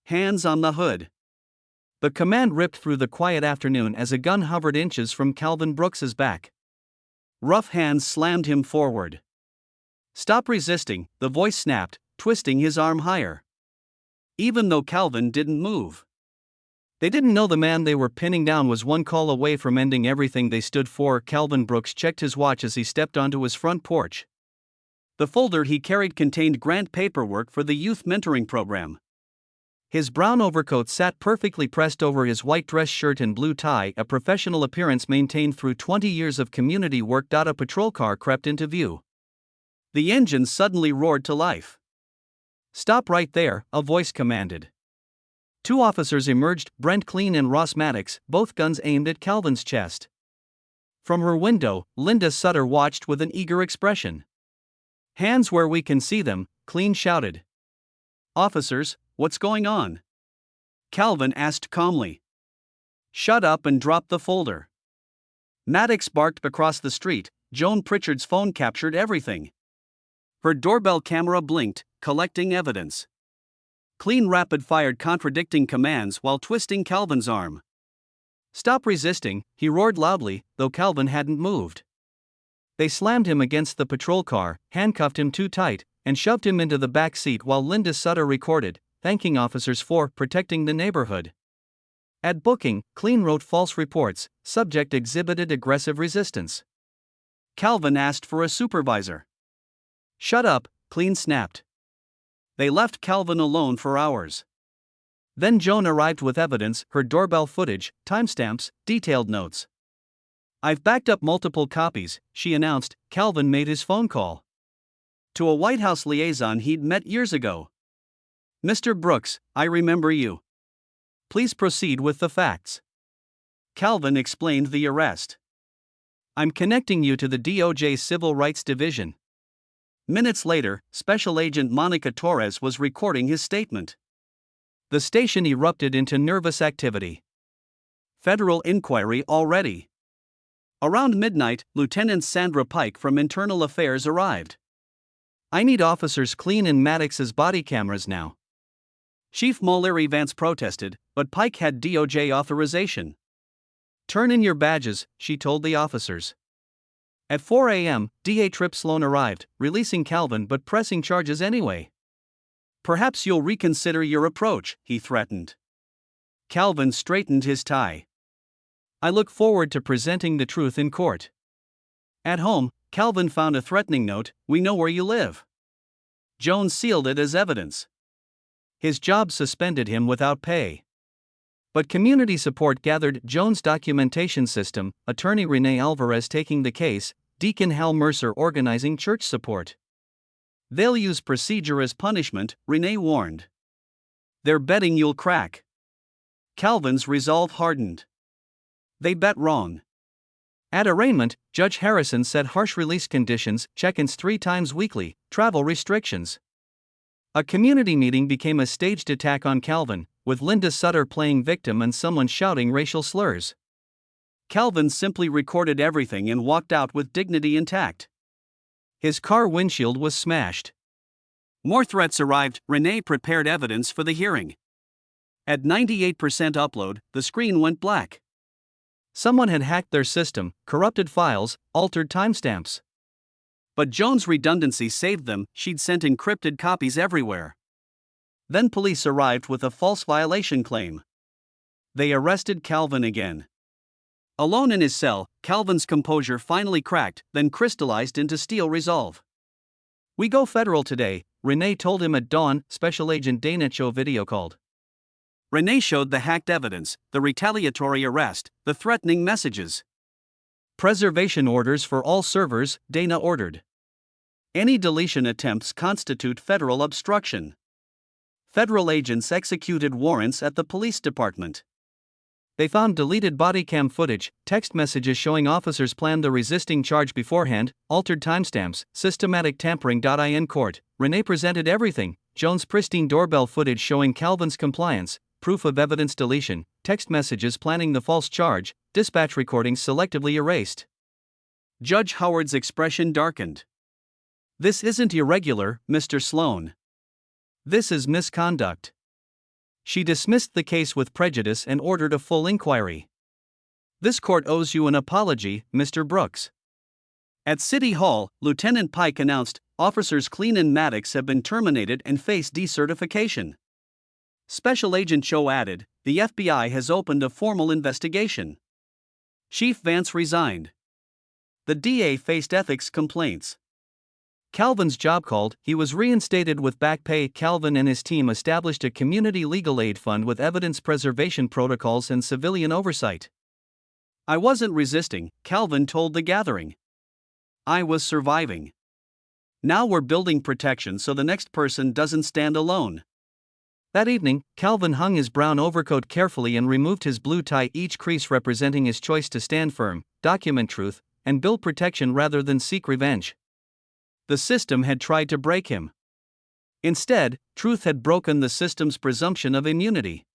hands on the hood. The command ripped through the quiet afternoon as a gun hovered inches from Calvin Brooks's back. Rough hands slammed him forward. "Stop resisting," the voice snapped, twisting his arm higher. Even though Calvin didn't move. They didn't know the man they were pinning down was one call away from ending everything they stood for. Calvin Brooks checked his watch as he stepped onto his front porch. The folder he carried contained grant paperwork for the youth mentoring program. His brown overcoat sat perfectly pressed over his white dress shirt and blue tie, a professional appearance maintained through 20 years of community work. A patrol car crept into view. The engine suddenly roared to life. "Stop right there," a voice commanded. Two officers emerged, Brent Clean and Ross Maddox, both guns aimed at Calvin's chest. From her window, Linda Sutter watched with an eager expression. "Hands where we can see them," Clean shouted. "Officers, what's going on?" Calvin asked calmly. "Shut up and drop the folder." Maddox barked across the street. Joan Pritchard's phone captured everything. Her doorbell camera blinked, collecting evidence. Clean rapid-fired contradicting commands while twisting Calvin's arm. "Stop resisting," he roared loudly, though Calvin hadn't moved. They slammed him against the patrol car, handcuffed him too tight, and shoved him into the back seat while Linda Sutter recorded, thanking officers for protecting the neighborhood. At booking, Clean wrote false reports, subject exhibited aggressive resistance. Calvin asked for a supervisor. "Shut up," Clean snapped. They left Calvin alone for hours. Then Joan arrived with evidence, her doorbell footage, timestamps, detailed notes. "I've backed up multiple copies," she announced. Calvin made his phone call to a White House liaison he'd met years ago. "Mr. Brooks, I remember you. Please proceed with the facts." Calvin explained the arrest. "I'm connecting you to the DOJ's Civil Rights Division." Minutes later, Special Agent Monica Torres was recording his statement. The station erupted into nervous activity. "Federal inquiry already." Around midnight, Lieutenant Sandra Pike from Internal Affairs arrived. "I need officers Clean and Maddox's body cameras now." Chief Mullery Vance protested, but Pike had DOJ authorization. "Turn in your badges," she told the officers. At 4 a.m., DA Tripp Sloan arrived, releasing Calvin but pressing charges anyway. "Perhaps you'll reconsider your approach," he threatened. Calvin straightened his tie. "I look forward to presenting the truth in court." At home, Calvin found a threatening note, "We know where you live." Joan sealed it as evidence. His job suspended him without pay. But community support gathered. Joan's documentation system, attorney Renee Alvarez taking the case, Deacon Hal Mercer organizing church support. "They'll use procedure as punishment," Renee warned. "They're betting you'll crack." Calvin's resolve hardened. They bet wrong. At arraignment, Judge Harrison said harsh release conditions, check-ins 3 times weekly, travel restrictions. A community meeting became a staged attack on Calvin, with Linda Sutter playing victim and someone shouting racial slurs. Calvin simply recorded everything and walked out with dignity intact. His car windshield was smashed. More threats arrived. Renee prepared evidence for the hearing. At 98% upload, the screen went black. Someone had hacked their system, corrupted files, altered timestamps. But Joan's redundancy saved them. She'd sent encrypted copies everywhere. Then police arrived with a false violation claim. They arrested Calvin again. Alone in his cell, Calvin's composure finally cracked, then crystallized into steel resolve. "We go federal today," Renee told him at dawn. Special Agent Dana Cho video called. Renee showed the hacked evidence, the retaliatory arrest, the threatening messages. "Preservation orders for all servers," Dana ordered. "Any deletion attempts constitute federal obstruction." Federal agents executed warrants at the police department. They found deleted body cam footage, text messages showing officers planned the resisting charge beforehand, altered timestamps, systematic tampering. In court, Renee presented everything: Joan's pristine doorbell footage showing Calvin's compliance, proof of evidence deletion, text messages planning the false charge, dispatch recordings selectively erased. Judge Howard's expression darkened. "This isn't irregular, Mr. Sloan. This is misconduct." She dismissed the case with prejudice and ordered a full inquiry. This court owes you an apology, Mr. Brooks. At City Hall, Lieutenant Pike announced, Officers Clean and Maddox have been terminated and face decertification. Special Agent Cho added, the FBI has opened a formal investigation. Chief Vance resigned. The DA faced ethics complaints. Calvin's job called, he was reinstated with back pay. Calvin and his team established a community legal aid fund with evidence preservation protocols and civilian oversight. I wasn't resisting, Calvin told the gathering. I was surviving. Now we're building protection so the next person doesn't stand alone. That evening, Calvin hung his brown overcoat carefully and removed his blue tie, each crease representing his choice to stand firm, document truth, and build protection rather than seek revenge. The system had tried to break him. Instead, truth had broken the system's presumption of immunity.